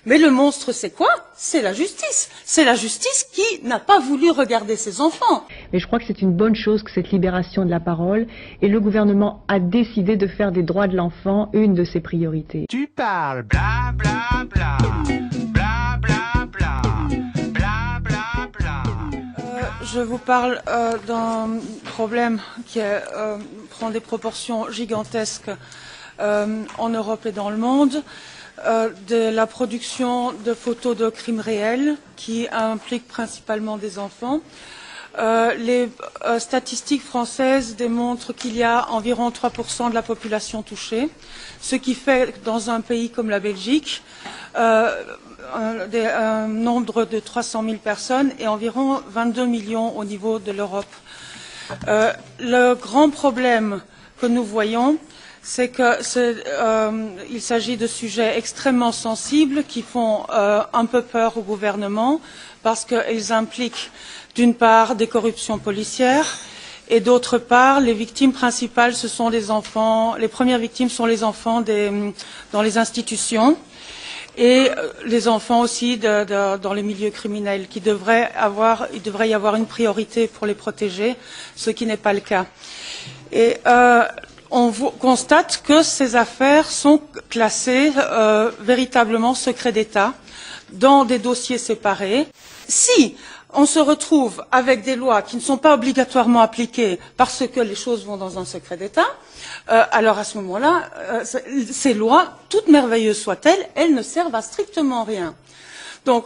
Mais le monstre, c'est quoi? C'est la justice. C'est la justice qui n'a pas voulu regarder ses enfants. Mais je crois que c'est une bonne chose que cette libération de la parole, et le gouvernement a décidé de faire des droits de l'enfant une de ses priorités. Tu parles bla bla bla, bla bla bla, bla bla bla. Je vous parle d'un problème qui prend des proportions gigantesques en Europe et dans le monde. De la production de photos de crimes réels qui impliquent principalement des enfants. Les statistiques françaises démontrent qu'il y a environ 3% de la population touchée, ce qui fait que dans un pays comme la Belgique, un nombre de 300 000 personnes et environ 22 millions au niveau de l'Europe. Le grand problème que nous voyons, c'est qu'il s'agit de sujets extrêmement sensibles qui font un peu peur au gouvernement parce qu'ils impliquent d'une part des corruptions policières et d'autre part les victimes principales ce sont les enfants, les premières victimes sont les enfants dans les institutions et les enfants aussi dans les milieux criminels il devrait y avoir une priorité pour les protéger, ce qui n'est pas le cas. Et on constate que ces affaires sont classées véritablement secret d'État dans des dossiers séparés. Si on se retrouve avec des lois qui ne sont pas obligatoirement appliquées parce que les choses vont dans un secret d'État, alors à ce moment-là, ces lois, toutes merveilleuses soient-elles, elles ne servent à strictement rien. Donc,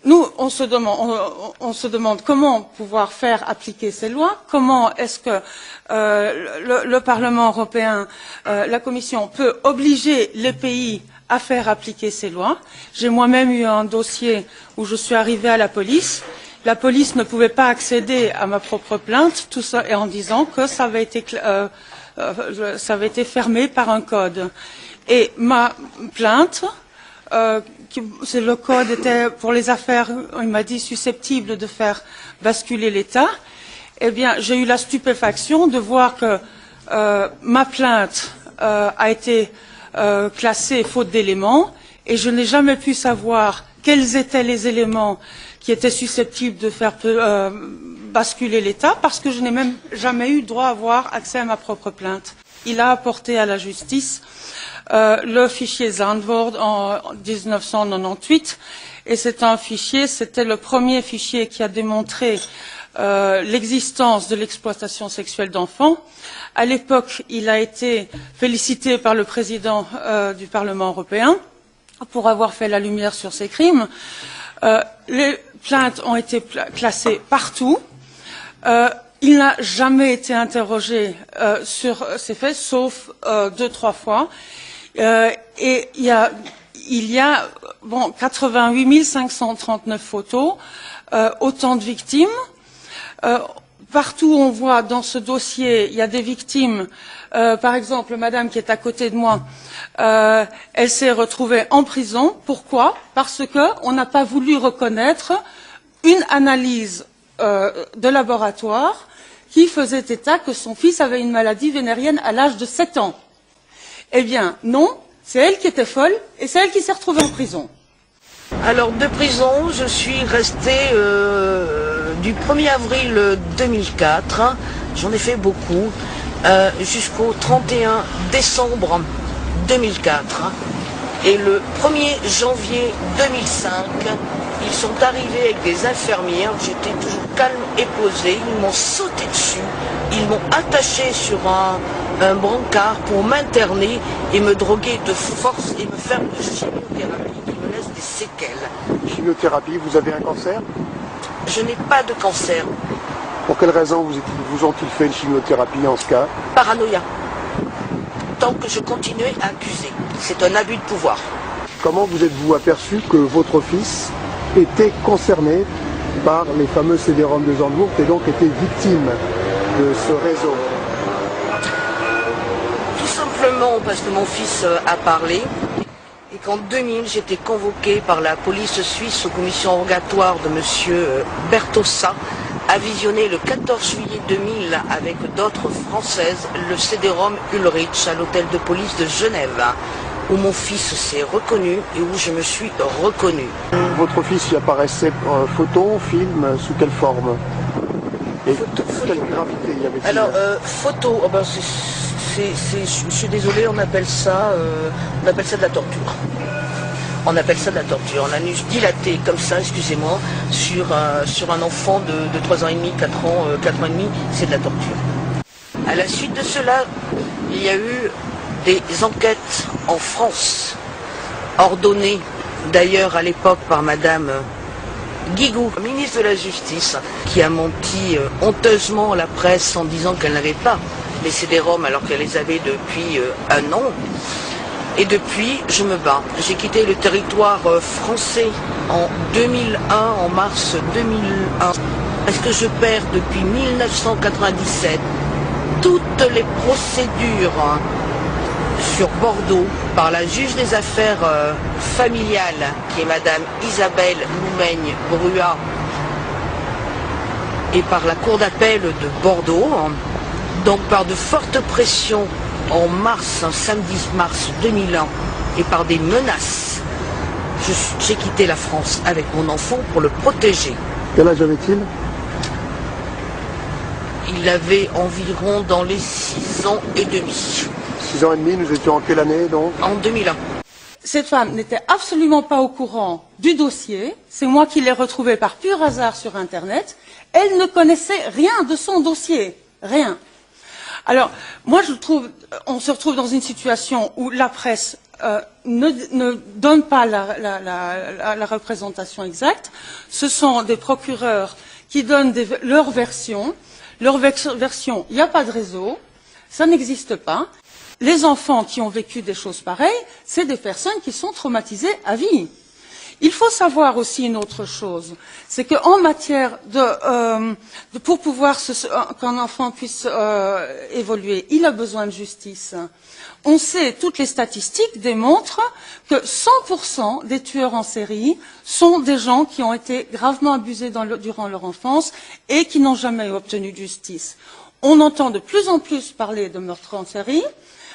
nous, on se demande comment pouvoir faire appliquer ces lois, comment est-ce que le Parlement européen, la Commission peut obliger les pays à faire appliquer ces lois. J'ai moi-même eu un dossier où je suis arrivée à la police. La police ne pouvait pas accéder à ma propre plainte, tout ça en disant que ça avait été fermé par un code. Et ma plainte, le code était pour les affaires, il m'a dit, susceptibles de faire basculer l'État. Eh bien, j'ai eu la stupéfaction de voir que ma plainte a été classée faute d'éléments et je n'ai jamais pu savoir quels étaient les éléments qui étaient susceptibles de faire basculer l'État parce que je n'ai même jamais eu droit à avoir accès à ma propre plainte. Il a apporté à la justice le fichier Zandvoort en 1998 et c'est un fichier, c'était le premier fichier qui a démontré l'existence de l'exploitation sexuelle d'enfants. À l'époque, il a été félicité par le président du Parlement européen pour avoir fait la lumière sur ces crimes. Les plaintes ont été classées partout. Il n'a jamais été interrogé sur ces faits, sauf 2-3 fois. Et il y a 88 539 photos, autant de victimes. Partout on voit dans ce dossier, il y a des victimes. Par exemple, madame qui est à côté de moi, elle s'est retrouvée en prison. Pourquoi? Parce qu'on n'a pas voulu reconnaître une analyse de laboratoire qui faisait état que son fils avait une maladie vénérienne à l'âge de 7 ans. Eh bien, non, c'est elle qui était folle et c'est elle qui s'est retrouvée en prison. Alors, de prison, je suis restée du 1er avril 2004, j'en ai fait beaucoup, jusqu'au 31 décembre 2004. Et le 1er janvier 2005, ils sont arrivés avec des infirmières, j'étais toujours calme et posée, ils m'ont sauté dessus, ils m'ont attaché sur un brancard pour m'interner et me droguer de force et me faire une chimiothérapie qui me laisse des séquelles. Chimiothérapie, vous avez un cancer? Je n'ai pas de cancer. Pour quelle raison vous ont-ils fait une chimiothérapie en ce cas? Paranoïa. Tant que je continuais à accuser. C'est un abus de pouvoir. Comment vous êtes-vous aperçu que votre fils était concerné par les fameux CD-ROM de Zandvoort et donc était victime de ce réseau? Tout simplement parce que mon fils a parlé et qu'en 2000 j'étais convoqué par la police suisse aux commissions rogatoires de M. Bertossa à visionner le 14 juillet 2000 avec d'autres françaises le CD-ROM Ulrich à l'hôtel de police de Genève. où mon fils s'est reconnu et où je me suis reconnue. Votre fils y apparaissait photo, film, sous quelle forme? Et quelle gravité y avait-il? Alors, photo, oh ben je suis désolé, on appelle ça de la torture. On appelle ça de la torture. On a nu dilaté comme ça, excusez-moi, sur un enfant de 3 ans et demi, 4 ans et demi, c'est de la torture. À la suite de cela, il y a eu des enquêtes en France, ordonnées d'ailleurs à l'époque par Madame Guigou, ministre de la Justice, qui a menti honteusement à la presse en disant qu'elle n'avait pas les CD-ROM alors qu'elle les avait depuis un an. Et depuis, je me bats. J'ai quitté le territoire français en 2001, en mars 2001, parce que je perds depuis 1997 toutes les procédures sur Bordeaux par la juge des affaires familiales, qui est Madame Isabelle Loumaigne-Bruat, et par la cour d'appel de Bordeaux. Donc par de fortes pressions en mars, samedi mars 2001, et par des menaces, j'ai quitté la France avec mon enfant pour le protéger. Quel âge avait-il? Il avait environ dans les 6 ans et demi. 6 ans et demi, nous étions en quelle année donc? En 2001. Cette femme n'était absolument pas au courant du dossier. C'est moi qui l'ai retrouvée par pur hasard sur Internet. Elle ne connaissait rien de son dossier. Rien. Alors, moi, on se retrouve dans une situation où la presse ne donne pas la représentation exacte. Ce sont des procureurs qui donnent leur version. Leur version, il n'y a pas de réseau, ça n'existe pas. Les enfants qui ont vécu des choses pareilles, c'est des personnes qui sont traumatisées à vie. Il faut savoir aussi une autre chose, c'est qu'en matière pour pouvoir qu'un enfant puisse évoluer, il a besoin de justice. On sait, toutes les statistiques démontrent que 100% des tueurs en série sont des gens qui ont été gravement abusés durant leur enfance et qui n'ont jamais obtenu de justice. On entend de plus en plus parler de meurtres en série,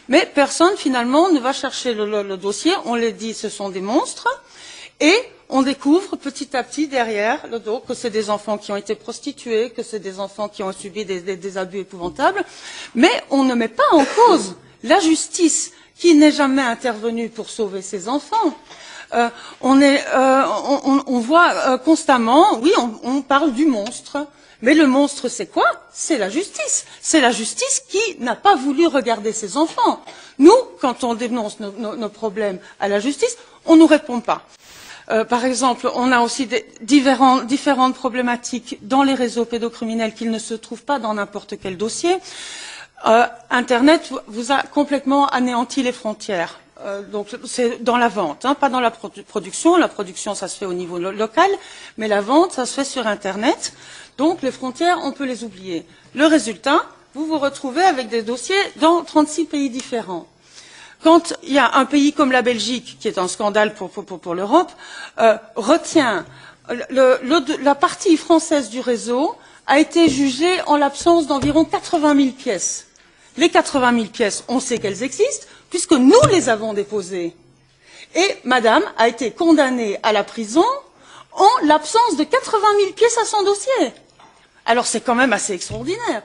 mais personne finalement ne va chercher le dossier. On les dit ce sont des monstres. Et on découvre petit à petit derrière le dos que c'est des enfants qui ont été prostitués, que c'est des enfants qui ont subi des abus épouvantables, mais on ne met pas en cause la justice qui n'est jamais intervenue pour sauver ces enfants. On voit constamment, oui, on parle du monstre, mais le monstre c'est quoi? C'est la justice. C'est la justice qui n'a pas voulu regarder ces enfants. Nous, quand on dénonce nos problèmes à la justice, on ne nous répond pas. Par exemple, on a aussi différentes problématiques dans les réseaux pédocriminels qui ne se trouvent pas dans n'importe quel dossier. Internet vous a complètement anéanti les frontières. Donc c'est dans la vente, pas dans la production. La production, ça se fait au niveau local, mais la vente, ça se fait sur Internet. Donc les frontières, on peut les oublier. Le résultat, vous vous retrouvez avec des dossiers dans 36 pays différents. Quand il y a un pays comme la Belgique, qui est un scandale pour l'Europe, retient la partie française du réseau, a été jugée en l'absence d'environ 80 000 pièces. Les 80 000 pièces, on sait qu'elles existent, puisque nous les avons déposées. Et madame a été condamnée à la prison en l'absence de 80 000 pièces à son dossier. Alors c'est quand même assez extraordinaire.